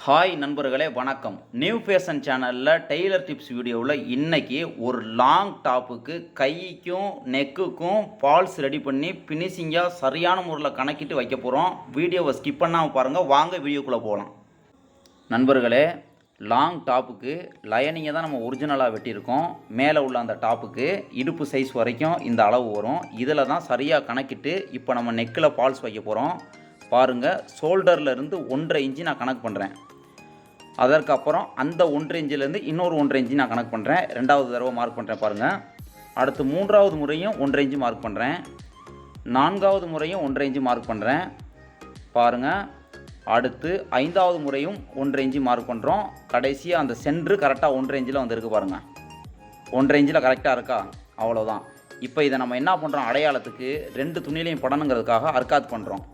Hi நண்பர்களே, வணக்கம். New fashion சேனலில் டெய்லர் டிப்ஸ் வீடியோவில் இன்றைக்கி ஒரு லாங் டாப்புக்கு கைக்கும் நெக்குக்கும் ஃபால்ஸ் ரெடி பண்ணி ஃபினிஷிங்காக சரியான முறையில் கணக்கிட்டு வைக்க போகிறோம். வீடியோவை ஸ்கிப் பண்ணாமல் பாருங்கள். வாங்க வீடியோக்குள்ளே போகலாம். நண்பர்களே, லாங் டாப்புக்கு லைனிங்கை தான் நம்ம ஒரிஜினலாக வெட்டியிருக்கோம். மேலே உள்ள அந்த டாப்புக்கு இடுப்பு சைஸ் வரைக்கும் இந்த அளவு வரும். இதில் தான் சரியாக கணக்கிட்டு இப்போ நம்ம நெக்கில் ஃபால்ஸ் வைக்க போகிறோம். பாருங்கள், ஷோல்டர்லேருந்து 1.5 இன்ச்சு நான் கணக்கு பண்ணுறேன். அதற்கப்புறம் அந்த 1.5 இன்ச்சிலேருந்து இன்னொரு 1.5 இன்ச்சு நான் கணக்கு பண்ணுறேன். ரெண்டாவது தடவை மார்க் பண்ணுறேன் பாருங்கள். அடுத்து மூன்றாவது முறையும் 1.5 இன்ச்சு மார்க் பண்ணுறேன். நான்காவது முறையும் 1.5 இன்ச்சு மார்க் பண்ணுறேன் பாருங்கள். அடுத்து ஐந்தாவது முறையும் 1.5 இன்ச்சு மார்க் பண்ணுறோம். கடைசியாக அந்த சென்ட்ரு கரெக்டாக 1.5 இன்ச்சில் வந்துருக்கு பாருங்கள். 1.5 இன்ச்சில் கரெக்டாக இருக்கா? அவ்வளோதான். இப்போ இதை நம்ம என்ன பண்ணுறோம், அடையாளத்துக்கு 2 துணிலையும் படணுங்கிறதுக்காக அர்க்காத் பண்ணுறோம்.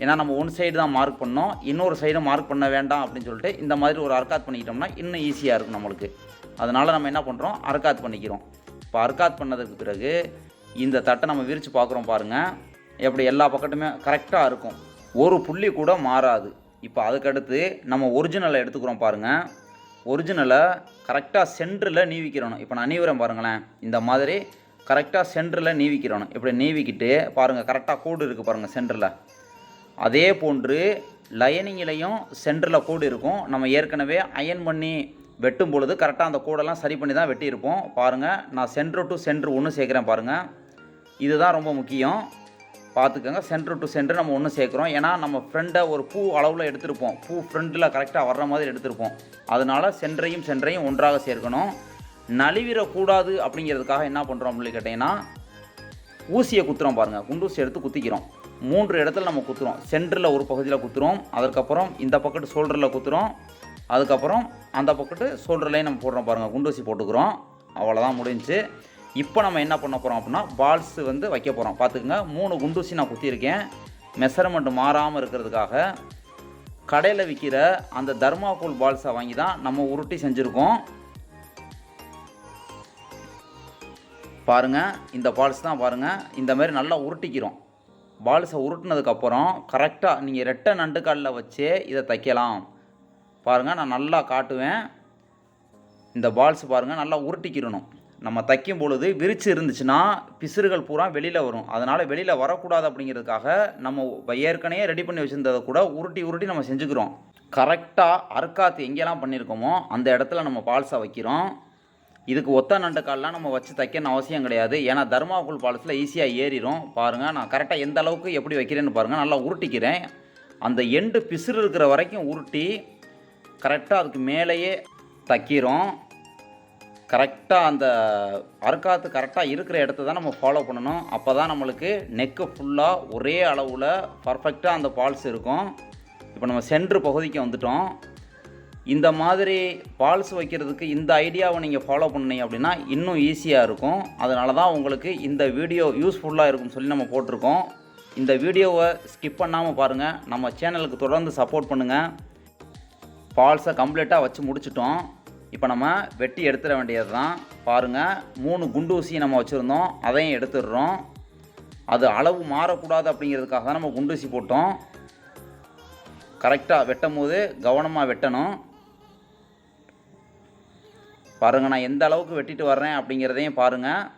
ஏன்னா நம்ம ஒன் சைடு தான் மார்க் பண்ணோம், இன்னொரு சைடு மார்க் பண்ண வேண்டாம் அப்படின்னு சொல்லிட்டு இந்த மாதிரி ஒரு அர்க்காத் பண்ணிக்கிட்டோம்னா இன்னும் ஈஸியாக இருக்கும் நம்மளுக்கு. அதனால் நம்ம என்ன பண்ணுறோம், அர்க்காத் பண்ணிக்கிறோம். இப்போ அர்க்காத் பண்ணதுக்கு பிறகு இந்த தட்டை நம்ம விரித்து பார்க்குறோம் பாருங்கள். எப்படி எல்லா பக்கத்துமே கரெக்டாக இருக்கும், ஒரு புள்ளி கூட மாறாது. இப்போ அதுக்கடுத்து நம்ம ஒரிஜினலை எடுத்துக்கிறோம் பாருங்கள். ஒரிஜினலை கரெக்டாக சென்டரில் நீவிக்கிறணும். இப்போ நான் நீவுறேன் பாருங்களேன். இந்த மாதிரி கரெக்டாக சென்டரில் நீவிக்கிறணும். இப்படி நீவிக்கிட்டு பாருங்கள், கரெக்டாக கோடு இருக்குது பாருங்கள் சென்டரில். அதே போன்று லைனிங்கிலையும் சென்டரில் கோடு இருக்கும். நம்ம ஏற்கனவே அயன் பண்ணி வெட்டும் பொழுது கரெக்டாக அந்த கோடெல்லாம் சரி பண்ணி தான் வெட்டியிருப்போம். பாருங்கள், நான் சென்டர் டு சென்டர் ஒன்று சேர்க்குறேன் பாருங்கள். இதுதான் ரொம்ப முக்கியம், பார்த்துக்கோங்க. சென்டர் டு சென்டர் நம்ம ஒன்று சேர்க்குறோம். ஏன்னா நம்ம ஃப்ரெண்டை ஒரு பூ அளவில் எடுத்திருப்போம், பூ ஃப்ரெண்டில் கரெக்டாக வர்ற மாதிரி எடுத்திருப்போம். அதனால் சென்டரையும் ஒன்றாக சேர்க்கணும். நழுவிடக்கூடாது அப்படிங்கிறதுக்காக என்ன பண்ணுறோம் அப்படின்னு கேட்டிங்கன்னா, ஊசியை குத்துறோம் பாருங்கள். குண்டூசி எடுத்து குத்திக்கிறோம். 3 இடத்துல நம்ம குத்துறோம். சென்டரில் ஒரு பகுதியில் குத்துறோம், அதுக்கப்புறம் இந்த பக்கத்து ஷோல்டரில் குத்துறோம், அதுக்கப்புறம் அந்த பக்கத்து ஷோல்டர்லேயும் நம்ம போடுறோம் பாருங்கள். குண்டூசி போட்டுக்கிறோம். அவ்வளோதான், முடிஞ்சு. இப்போ நம்ம என்ன பண்ண போகிறோம் அப்படின்னா, பால்ஸ் வைக்க போகிறோம். பார்த்துக்குங்க, 3 குண்டூசி நான் குத்தியிருக்கேன். மெஷர்மெண்ட் மாறாமல் இருக்கிறதுக்காக கடையில் விற்கிற அந்த தர்மாகோல் பால்ஸை வாங்கி தான் நம்ம உருட்டி செஞ்சுருக்கோம். பாருங்கள், இந்த பால்ஸ் தான் பாருங்கள். இந்த மாதிரி நல்லா உருட்டிக்கிறோம். பால்ஸை உருட்டினதுக்கப்புறம் கரெக்டாக நீங்கள் ரெட்டை நண்டுக்காலில் வச்சு இதை தைக்கலாம். பாருங்கள், நான் நல்லா காட்டுவேன். இந்த பால்ஸ் பாருங்கள், நல்லா உருட்டிக்கிடணும். நம்ம தைக்கும் பொழுது விரிச்சு இருந்துச்சுன்னா பிசுறுகள் பூரா வெளியில் வரும். அதனால் வெளியில் வரக்கூடாது அப்படிங்கிறதுக்காக நம்ம ஏற்கனவே ரெடி பண்ணி வச்சுருந்ததை கூட உருட்டி நம்ம செஞ்சுக்கிறோம். கரெக்டாக அர்க்காத் எங்கெல்லாம் பண்ணியிருக்கோமோ அந்த இடத்துல நம்ம பால்ஸை வைக்கிறோம். இதுக்கு ஒத்த நண்டுக்கால்லாம் நம்ம வச்சு தைக்கணும் அவசியம் கிடையாது. ஏன்னா தர்மாகோல் பால்ஸில் ஈஸியாக ஏறிடும். பாருங்கள், நான் கரெக்டாக எந்த அளவுக்கு எப்படி வைக்கிறேன்னு பாருங்கள். நல்லா உருட்டிக்கிறேன். அந்த எண்டு பிசுறு இருக்கிற வரைக்கும் உருட்டி கரெக்டாக அதுக்கு மேலேயே தைக்கிறோம். கரெக்டாக அந்த அர்க்காத்து கரெக்டாக இருக்கிற இடத்த தான் நம்ம ஃபாலோ பண்ணணும். அப்போ தான் நம்மளுக்கு நெக்கு ஃபுல்லாக ஒரே அளவில் பர்ஃபெக்டாக அந்த பால்ஸ் இருக்கும். இப்போ நம்ம சென்ட்ரு பகுதிக்கு வந்துட்டோம். இந்த மாதிரி பால்ஸ் வைக்கிறதுக்கு இந்த ஐடியாவை நீங்கள் ஃபாலோ பண்ணீங்க அப்படின்னா இன்னும் ஈஸியாக இருக்கும். அதனால தான் உங்களுக்கு இந்த வீடியோ யூஸ்ஃபுல்லாக இருக்கும்னு சொல்லி நம்ம போட்டிருக்கோம். இந்த வீடியோவை ஸ்கிப் பண்ணாமல் பாருங்கள். நம்ம சேனலுக்கு தொடர்ந்து சப்போர்ட் பண்ணுங்கள். பால்ஸை கம்ப்ளீட்டாக வச்சு முடிச்சிட்டோம். இப்போ நம்ம வெட்டி எடுத்துட வேண்டியது தான். பாருங்கள், 3 குண்டூசி நம்ம வச்சுருந்தோம், அதையும் எடுத்துடுறோம். அது அளவு மாறக்கூடாது அப்படிங்கிறதுக்காக தான் நம்ம குண்டூசி போட்டோம். கரெக்டாக வெட்டும் போது கவனமாக வெட்டணும். பாருங்கள், நான் எந்த அளவுக்கு வெட்டிட்டு வர்றேன் அப்படிங்கிறதையும் பாருங்கள்.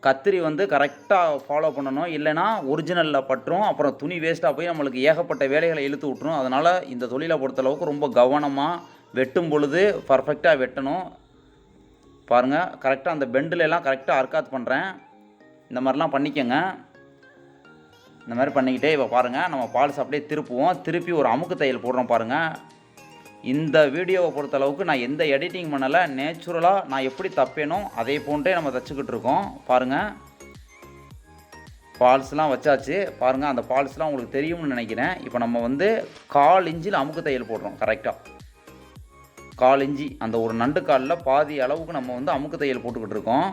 கத்திரி கரெக்டாக ஃபாலோ பண்ணணும், இல்லைனா ஒரிஜினலில் பட்டுரும். அப்புறம் துணி வேஸ்ட்டாக போய் நம்மளுக்கு ஏகப்பட்ட வேலைகளை இழுத்து விட்டுரும். அதனால் இந்த தொழிலை பொறுத்தளவுக்கு ரொம்ப கவனமாக வெட்டும் பொழுது பர்ஃபெக்டாக வெட்டணும். பாருங்கள், கரெக்டாக அந்த பெண்டிலெல்லாம் கரெக்டாக அர்க்காத் பண்ணுறேன். இந்த மாதிரிலாம் பண்ணிக்கங்க. இந்த மாதிரி பண்ணிக்கிட்டே இப்போ பாருங்கள், நம்ம பால்ஸ் அப்படியே திருப்புவோம். திருப்பி ஒரு அமுக்கு தையல் போடுறோம் பாருங்கள். இந்த வீடியோவை பொறுத்தளவுக்கு நான் எந்த எடிட்டிங் பண்ணலை, நேச்சுரலாக நான் எப்படி தப்பேனோ அதே போன்றே நம்ம தைச்சிக்கிட்டு இருக்கோம். பாருங்கள், பால்ஸ்லாம் வச்சாச்சு. பாருங்கள், அந்த பால்ஸ்லாம் உங்களுக்கு தெரியும்னு நினைக்கிறேன். இப்போ நம்ம 1/4 இன்ச்சில் அமுக்கு தையல் போடுறோம். கரெக்டாக 1/4 இன்ச்சு அந்த ஒரு நண்டு காலில் பாதி அளவுக்கு நம்ம அமுக்கு தையல் போட்டுக்கிட்டு இருக்கோம்.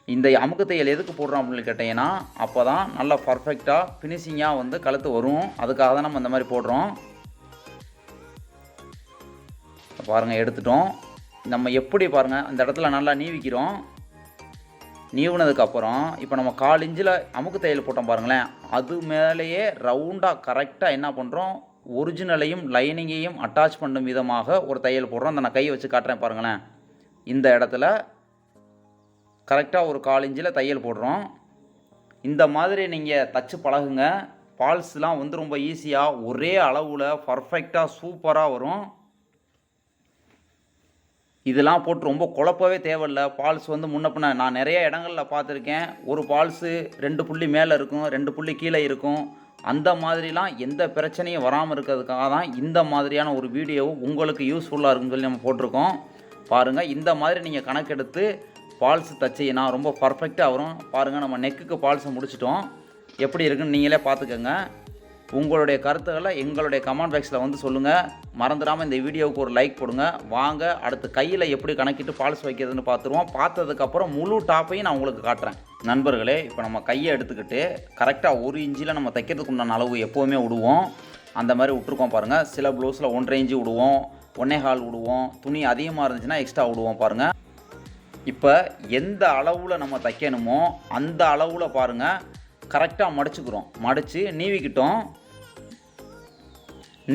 இந்த அமுக்கு தையல் எதுக்கு போடுறோம் அப்படின்னு கேட்டிங்கன்னா, அப்போ தான் நல்லா பர்ஃபெக்டாக ஃபினிஷிங்காக கழுத்து வரும். அதுக்காக தான் நம்ம இந்த மாதிரி போடுறோம். பாருங்கள், எடுத்துட்டோம். நம்ம எப்படி பாருங்கள், அந்த இடத்துல நல்லா நீவிக்கிறோம். நீவுனதுக்கப்புறம் இப்போ நம்ம 1/4 இன்ச்சில் அமுக்கு தையல் போட்டோம் பாருங்களேன். அது மேலேயே ரவுண்டாக கரெக்டாக என்ன பண்ணுறோம், ஒரிஜினலையும் லைனிங்கையும் அட்டாச் பண்ணும் விதமாக ஒரு தையல் போடுறோம். அந்த நான் கையை வச்சு காட்டுறேன் பாருங்களேன். இந்த இடத்துல கரெக்டாக ஒரு 1/4 இன்ச்சில் தையல் போடுறோம். இந்த மாதிரி நீங்கள் தச்சு பழகுங்க. ஃபால்ஸ்லாம் வந்து ரொம்ப ஈஸியாக ஒரே அளவில் பர்ஃபெக்டாக சூப்பராக வரும். இதெல்லாம் போட்டு ரொம்ப குழப்பவே தேவையில்ல. ஃபால்ஸ் வந்து முன்ன பின்ன நான் நிறைய இடங்களில் பார்த்துருக்கேன். ஒரு ஃபால்ஸு 2 புள்ளி மேலே இருக்கும், 2 புள்ளி கீழே இருக்கும். அந்த மாதிரிலாம் எந்த பிரச்சனையும் வராமல் இருக்கிறதுக்காக தான் இந்த மாதிரியான ஒரு வீடியோவை உங்களுக்கு யூஸ்ஃபுல்லாக இருக்குன்னு சொல்லி நம்ம போட்டிருக்கோம். பாருங்கள், இந்த மாதிரி நீங்கள் கணக்கெடுத்து ஃபால்ஸ் தச்சிங்கன்னா ரொம்ப பர்ஃபெக்டாக வரும். பாருங்கள், நம்ம நெக்குக்கு ஃபால்ஸை முடிச்சிட்டோம். எப்படி இருக்குன்னு நீங்களே பார்த்துக்கோங்க. உங்களுடைய கருத்துக்களை எங்களுடைய கமெண்ட் பாக்ஸில் வந்து சொல்லுங்கள். மறந்துடாமல் இந்த வீடியோவுக்கு ஒரு லைக் போடுங்க. வாங்க அடுத்து கையில் எப்படி கணக்கிட்டு ஃபால்ஸ் வைக்கிறதுன்னு பார்த்துருவோம். பார்த்ததுக்கப்புறம் முழு டாப்பையும் நான் உங்களுக்கு காட்டுறேன். நண்பர்களே, இப்போ நம்ம கையை எடுத்துக்கிட்டு கரெக்டாக 1 இன்ச்சில் நம்ம தைக்கிறதுக்கு உண்டான அளவு எப்போவுமே விடுவோம். அந்த மாதிரி விட்ருக்கோம் பாருங்கள். சில ப்ளவுஸில் 1.5 இன்ச்சு விடுவோம், 1.25 விடுவோம். துணி அதிகமாக இருந்துச்சுன்னா எக்ஸ்ட்ரா விடுவோம் பாருங்கள். இப்போ எந்த அளவில் நம்ம தைக்கணுமோ அந்த அளவில் பாருங்கள் கரெக்டாக மடிச்சுக்கிறோம். மடித்து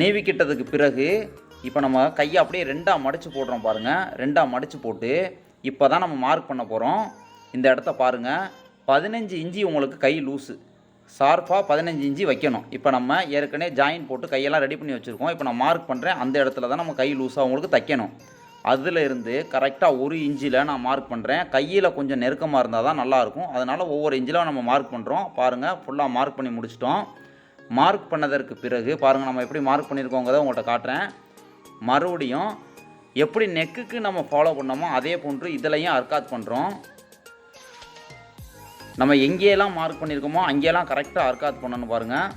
நீவிக்கிட்டதுக்கு பிறகு இப்போ நம்ம கையை அப்படியே 2ஆக மடித்து போடுறோம் பாருங்கள். 2ஆக மடித்து போட்டு இப்போ தான் நம்ம மார்க் பண்ண போகிறோம். இந்த இடத்த பாருங்கள், 15 இன்ச்சு உங்களுக்கு கை லூஸு, ஷார்ப்பாக 15 இன்ச்சு வைக்கணும். இப்போ நம்ம ஏற்கனவே ஜாயின் போட்டு கையெல்லாம் ரெடி பண்ணி வச்சுருக்கோம். இப்போ நான் மார்க் பண்ணுறேன், அந்த இடத்துல தான் நம்ம கை லூஸாக உங்களுக்கு தைக்கணும். அதில் இருந்து கரெக்டாக 1 இன்ச்சில் நான் மார்க் பண்ணுறேன். கையில் கொஞ்சம் நெருக்கமாக இருந்தால் தான் நல்லாயிருக்கும். அதனால் ஒவ்வொரு இன்ச்சில் நம்ம மார்க் பண்ணுறோம். பாருங்கள், ஃபுல்லாக மார்க் பண்ணி முடிச்சிட்டோம். மார்க் பண்ணதற்கு பிறகு பாருங்கள் நம்ம எப்படி மார்க் பண்ணியிருக்கோங்கிறத உங்கள்கிட்ட காட்டுறேன். மறுபடியும் எப்படி நெக்குக்கு நம்ம ஃபாலோ பண்ணோமோ அதே போன்று இதிலையும் அர்க்காத் பண்ணுறோம். நம்ம எங்கேயெல்லாம் மார்க் பண்ணியிருக்கோமோ அங்கேயெல்லாம் கரெக்டாக அர்க்காத் பண்ணணும் பாருங்கள்.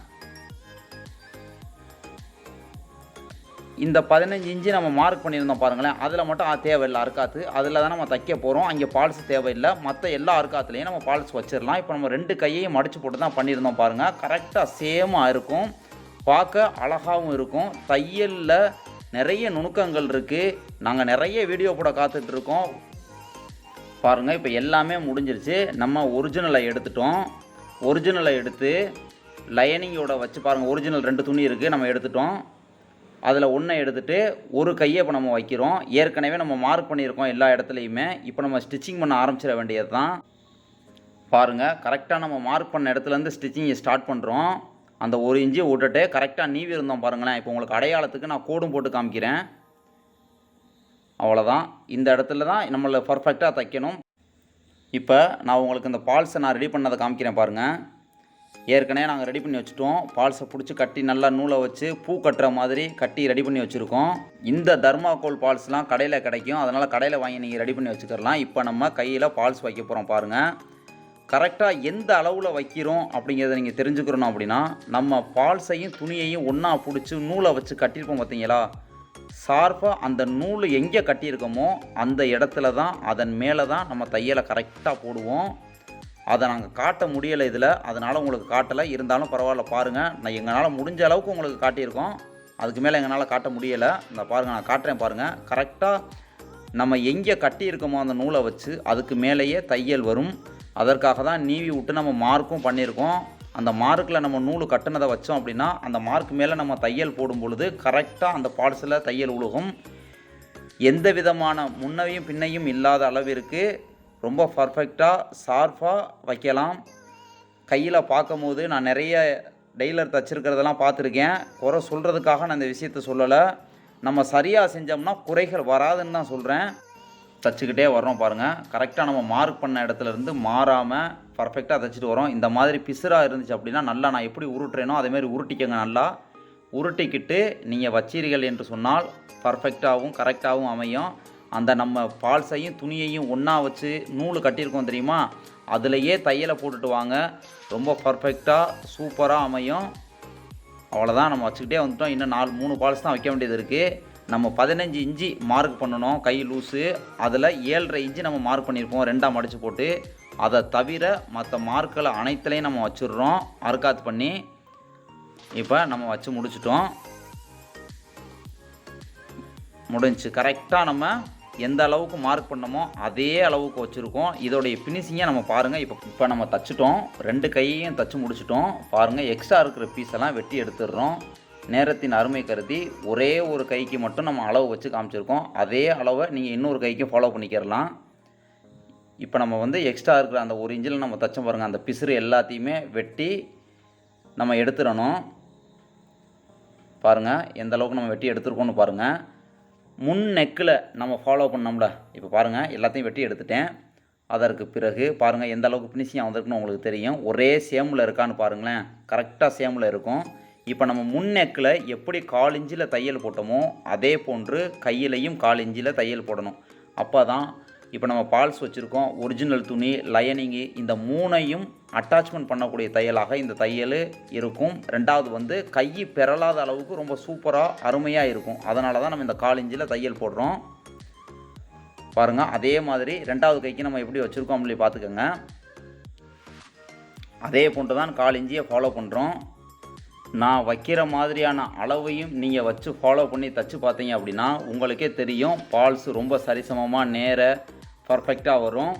இந்த 15 இன்ச்சு நம்ம மார்க் பண்ணியிருந்தோம் பாருங்களேன், அதில் மட்டும் தேவையில்லை அர்க்காத்து. அதில் தான் நம்ம தைக்க போகிறோம். அங்கே பால்ஸ் தேவையில்லை. மற்ற எல்லா அர்க்காத்துலேயும் நம்ம பால்ஸ் வச்சிடலாம். இப்போ நம்ம 2 கையையும் மடித்து போட்டு தான் பண்ணியிருந்தோம் பாருங்கள். கரெக்டாக சேமாக இருக்கும், பார்க்க அழகாகவும் இருக்கும். தையலில் நிறைய நுணுக்கங்கள் இருக்குது. நாங்கள் நிறைய வீடியோ போட காத்துட்ருக்கோம் பாருங்கள். இப்போ எல்லாமே முடிஞ்சிருச்சு. நம்ம ஒரிஜினலை எடுத்துட்டோம். ஒரிஜினலை எடுத்து லைனிங்கோட வச்சு பாருங்கள். ஒரிஜினல் 2 துணி இருக்குது, நம்ம எடுத்துட்டோம். அதில் ஒன்றை எடுத்துகிட்டு ஒரு கையை இப்போ நம்ம வைக்கிறோம். ஏற்கனவே நம்ம மார்க் பண்ணியிருக்கோம் எல்லா இடத்துலையுமே. இப்போ நம்ம ஸ்டிச்சிங் பண்ண ஆரம்பிச்சிட வேண்டியது தான். பாருங்கள், கரெக்டாக நம்ம மார்க் பண்ண இடத்துலேருந்து ஸ்டிச்சிங்கை ஸ்டார்ட் பண்ணுறோம். அந்த 1 இன்ச்சு விட்டுட்டு கரெக்டாக நீவி இருந்தோம் பாருங்களேன். இப்போ உங்களுக்கு அடையாளத்துக்கு நான் கோடும் போட்டு காமிக்கிறேன். அவ்வளோதான். இந்த இடத்துல தான் நம்மளை பர்ஃபெக்டாக தைக்கணும். இப்போ நான் உங்களுக்கு இந்த பால்ஸை நான் ரெடி பண்ணதை காமிக்கிறேன் பாருங்கள். ஏற்கனவே நாங்கள் ரெடி பண்ணி வச்சுட்டோம். பால்ஸை பிடிச்சி கட்டி நல்லா நூலை வச்சு பூ கட்டுற மாதிரி கட்டி ரெடி பண்ணி வச்சுருக்கோம். இந்த தர்மாக்கோல் பால்ஸ்லாம் கடையில் கிடைக்கும். அதனால் கடையில் வாங்கி நீங்கள் ரெடி பண்ணி வச்சுக்கலாம். இப்போ நம்ம கையில் பால்ஸ் வைக்க போகிறோம் பாருங்கள். கரெக்டாக எந்த அளவில் வைக்கிறோம் அப்படிங்கிறத நீங்கள் தெரிஞ்சுக்கிறணும். அப்படின்னா நம்ம பால்ஸையும் துணியையும் ஒன்றா பிடிச்சி நூலை வச்சு கட்டியிருப்போம் பார்த்தீங்களா, ஷார்ப்பாக அந்த நூல் எங்கே கட்டியிருக்கோமோ அந்த இடத்துல தான், அதன் மேலே தான் நம்ம தையலை கரெக்டாக போடுவோம். அதை நாங்கள் காட்ட முடியலை இதில், அதனால் உங்களுக்கு காட்டலை. இருந்தாலும் பரவாயில்ல பாருங்கள். நான் எங்களால் முடிஞ்ச அளவுக்கு உங்களுக்கு காட்டியிருக்கோம். அதுக்கு மேலே எங்களால் காட்ட முடியலை. இந்த பாருங்கள், நான் காட்டுறேன் பாருங்கள். கரெக்டாக நம்ம எங்கே கட்டியிருக்கோமோ அந்த நூலை வச்சு அதுக்கு மேலேயே தையல் வரும். அதற்காக தான் நீவி விட்டு நம்ம மார்க்கும் பண்ணியிருக்கோம். அந்த மார்க்கில் நம்ம நூல் கட்டுனதை வச்சோம் அப்படின்னா அந்த மார்க் மேலே நம்ம தையல் போடும் பொழுது கரெக்டாக அந்த பால்ஸில் தையல் உழுகும். எந்த விதமான முன்னையும் பின்னையும் இல்லாத அளவிற்கு ரொம்ப பர்ஃபெக்டாக ஷார்ப்பாக வைக்கலாம். கையில் பார்க்கும்போது நான் நிறைய டெய்லர் தச்சிருக்கிறதெல்லாம் பார்த்துருக்கேன். குறை சொல்கிறதுக்காக நான் இந்த விஷயத்த சொல்லலை. நம்ம சரியாக செஞ்சோம்னா குறைகள் வராதுன்னு தான் சொல்கிறேன். தச்சுக்கிட்டே வர்றோம் பாருங்கள். கரெக்டாக நம்ம மார்க் பண்ண இடத்துலேருந்து மாறாமல் பர்ஃபெக்டாக தைச்சிட்டு வரோம். இந்த மாதிரி பிசுராக இருந்துச்சு அப்படின்னா நல்லா நான் எப்படி உருட்டுறேனோ அதேமாதிரி உருட்டிக்கங்க. நல்லா உருட்டிக்கிட்டு நீங்கள் வச்சீர்கள் என்று சொன்னால் பர்ஃபெக்டாகவும் கரெக்டாகவும் அமையும். அந்த நம்ம பால்ஸையும் துணியையும் ஒன்றா வச்சு நூல் கட்டியிருக்கோம் தெரியுமா, அதுலேயே தையலை போட்டுட்டு வாங்க. ரொம்ப பர்ஃபெக்டாக சூப்பராக அமையும். அவ்வளோதான், நம்ம வச்சுக்கிட்டே வந்துட்டோம். இன்னும் 3 பால்ஸ் தான் வைக்க வேண்டியது இருக்குது. நம்ம 15 இன்ச்சு மார்க் பண்ணணும் கை லூஸு. அதில் 7.5 இன்ச்சு நம்ம மார்க் பண்ணியிருப்போம் 2ஆக மடித்து போட்டு. அதை தவிர மற்ற மார்க்களை அனைத்துலேயும் நம்ம வச்சுடுறோம் அர்க்காத் பண்ணி. இப்போ நம்ம வச்சு முடிச்சிட்டோம். முடிஞ்சு கரெக்டாக நம்ம எந்த அளவுக்கு மார்க் பண்ணமோ அதே அளவுக்கு வச்சுருக்கோம். இதோடைய ஃபினிஷிங்கை நம்ம பாருங்கள். இப்போ நம்ம தச்சுட்டோம். 2 கையையும் தச்சு முடிச்சிட்டோம் பாருங்கள். எக்ஸ்ட்ரா இருக்கிற பீஸெல்லாம் வெட்டி எடுத்துடுறோம். நேரத்தின் அருமை கருதி ஒரே ஒரு கைக்கு மட்டும் நம்ம அளவு வச்சு காமிச்சிருக்கோம். அதே அளவை நீங்கள் இன்னொரு கைக்கு ஃபாலோ பண்ணிக்கிறலாம். இப்போ நம்ம வந்து எக்ஸ்ட்ரா இருக்கிற அந்த 1 இன்ச்சில் நம்ம தச்சோம் பாருங்கள், அந்த பிசுறு எல்லாத்தையுமே வெட்டி நம்ம எடுத்துடணும். பாருங்கள் எந்த அளவுக்கு நம்ம வெட்டி எடுத்துருக்கோன்னு பாருங்கள். முன் நெக்கில் நம்ம ஃபாலோ பண்ணோம்ல, இப்போ பாருங்கள் எல்லாத்தையும் வெட்டி எடுத்துட்டேன். அதற்கு பிறகு பாருங்கள் எந்த அளவுக்கு ஃபினிஷிங் வந்திருக்குன்னு உங்களுக்கு தெரியும். ஒரே சேமில் இருக்கான்னு பாருங்களேன், கரெக்டாக சேமில் இருக்கும். இப்போ நம்ம முன் நெக்கில் எப்படி 1/4 இன்ச்சில் தையல் போட்டோமோ அதே போன்று கையிலையும் 1/4 இன்ச்சில் தையல் போடணும். அப்போ தான் இப்போ நம்ம பால்ஸ் வச்சுருக்கோம், ஒரிஜினல் துணி, லைனிங்கு, இந்த 3ஐயும் அட்டாச்மெண்ட் பண்ணக்கூடிய தையலாக இந்த தையல் இருக்கும். ரெண்டாவது வந்து கை பெறலாத அளவுக்கு ரொம்ப சூப்பராக அருமையாக இருக்கும். அதனால தான் நம்ம இந்த 1/4 இன்ச்சில் தையல் போடுறோம். பாருங்கள் அதே மாதிரி ரெண்டாவது கைக்கு நம்ம எப்படி வச்சுருக்கோம் அப்படி பார்த்துக்கோங்க. அதே போன்று தான் 1/4 இன்ச்சியை ஃபாலோ பண்ணுறோம். நான் வைக்கிற மாதிரியான அளவையும் நீங்கள் வச்சு ஃபாலோ பண்ணி தைச்சு பார்த்தீங்க அப்படின்னா உங்களுக்கே தெரியும், பால்ஸ் ரொம்ப சரிசமமாக நேர பர்ஃபெக்டாக வரும்.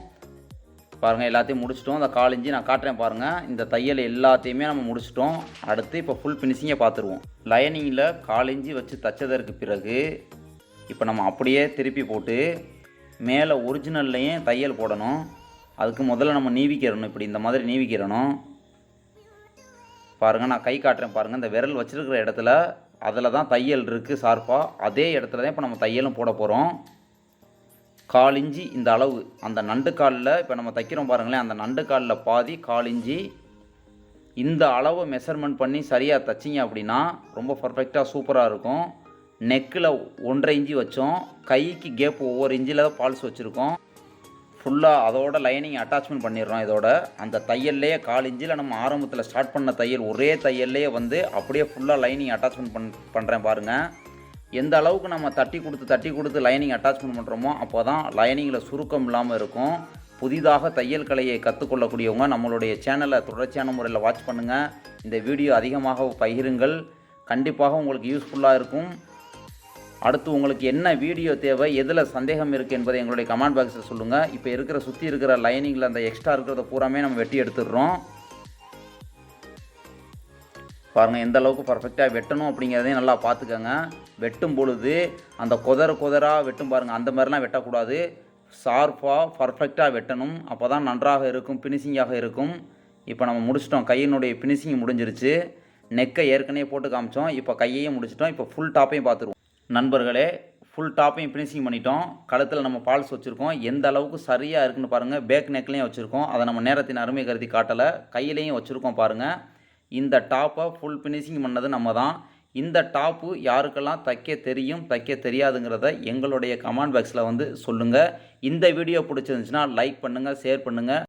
பாருங்கள் எல்லாத்தையும் முடிச்சிட்டோம். அந்த 1/4 இன்ச்சு நான் காட்டுறேன் பாருங்கள். இந்த தையல் எல்லாத்தையுமே நம்ம முடிச்சிட்டோம். அடுத்து இப்போ ஃபுல் ஃபினிஷிங்கை பார்த்துருவோம். லைனிங்கில் 1/4 இன்ச்சு வச்சு தைச்சதற்கு பிறகு இப்போ நம்ம அப்படியே திருப்பி போட்டு மேலே ஒரிஜினல்லையும் தையல் போடணும். அதுக்கு முதல்ல நம்ம நீவிக்கிறணும், இப்படி இந்த மாதிரி நீவிக்கிறணும். பாருங்கள் நான் கை காட்டுறேன் பாருங்கள், இந்த விரல் வச்சுருக்கிற இடத்துல அதில் தான் தையல் இருக்குது ஷார்ப்பாக. அதே இடத்துல தான் இப்போ நம்ம தையலும் போட போகிறோம். 1/4 இன்ச்சு இந்த அளவு அந்த நண்டு காலில் இப்போ நம்ம தைக்கிறோம் பாருங்களேன், அந்த நண்டு காலில் பாதி 1/4 இன்ச்சு இந்த அளவை மெஷர்மெண்ட் பண்ணி சரியாக தைச்சிங்க அப்படின்னா ரொம்ப பர்ஃபெக்டாக சூப்பராக இருக்கும். நெக்கில் 1/2 இன்ச்சு வச்சோம், கைக்கு கேப் ஒவ்வொரு இன்ச்சில் தான் பால்ஸ் வச்சுருக்கோம். ஃபுல்லாக அதோட லைனிங் அட்டாச்மெண்ட் பண்ணிடுறோம். இதோட அந்த தையல்லையே 1/4 இன்ச்சில் நம்ம ஆரம்பத்தில் ஸ்டார்ட் பண்ண தையல் ஒரே தையல்லையே வந்து அப்படியே ஃபுல்லாக லைனிங் அட்டாச்மெண்ட் பண்ணுறேன் பாருங்கள். எந்த அளவுக்கு நம்ம தட்டி கொடுத்து லைனிங் அட்டாச்மெண்ட் பண்ணுறோமோ அப்போ தான் லைனிங்கில் சுருக்கம் இல்லாமல் இருக்கும். புதிதாக தையல் கலையை கற்றுக்கொள்ளக்கூடியவங்க நம்மளுடைய சேனலை தொடர்ச்சியான முறையில் வாட்ச் பண்ணுங்கள். இந்த வீடியோ அதிகமாக பகிருங்கள், கண்டிப்பாக உங்களுக்கு யூஸ்ஃபுல்லாக இருக்கும். அடுத்து உங்களுக்கு என்ன வீடியோ தேவை, எதில் சந்தேகம் இருக்குது என்பதை எங்களுடைய கமெண்ட் பாக்ஸில் சொல்லுங்கள். இப்போ சுற்றி இருக்கிற லைனிங்கில் அந்த எக்ஸ்ட்ரா இருக்கிறத பூராமே நம்ம வெட்டி எடுத்துடுறோம். பாருங்கள் எந்த அளவுக்கு பர்ஃபெக்டாக வெட்டணும் அப்படிங்கிறதையும் நல்லா பார்த்துக்கோங்க. வெட்டும் பொழுது அந்த கொதராக வெட்டும் பாருங்கள், அந்த மாதிரிலாம் வெட்டக்கூடாது. ஷார்ப்பாக பர்ஃபெக்டாக வெட்டணும், அப்போ தான் நன்றாக இருக்கும், ஃபினிஷிங்காக இருக்கும். இப்போ நம்ம முடிச்சிட்டோம், கையினுடைய ஃபினிஷிங் முடிஞ்சிருச்சு. நெக்கை ஏற்கனவே போட்டு காமிச்சோம், இப்போ கையையும் முடிச்சிட்டோம். இப்போ ஃபுல் டாப்பையும் பார்த்துருவோம். நண்பர்களே ஃபுல் டாப்பையும் ஃபினிஷிங் பண்ணிட்டோம். கழுத்தில் நம்ம பால்ஸ் வச்சுருக்கோம், எந்த அளவுக்கு சரியாக இருக்குன்னு பாருங்கள். பேக் நெக்லேயும் வச்சுருக்கோம், அதை நம்ம நேரத்தின் அருமை கருதி காட்டலை. கையிலையும் வச்சுருக்கோம் பாருங்கள். இந்த டாப்பை ஃபுல் ஃபினிஷிங் பண்ணது நம்ம தான். இந்த டாப்பு யாருக்கெல்லாம் தைக்க தெரியும் தைக்க தெரியாதுங்கிறத எங்களுடைய கமெண்ட் பாக்ஸில் வந்து சொல்லுங்கள். இந்த வீடியோ பிடிச்சிருந்துச்சுன்னா லைக் பண்ணுங்கள், ஷேர் பண்ணுங்கள்.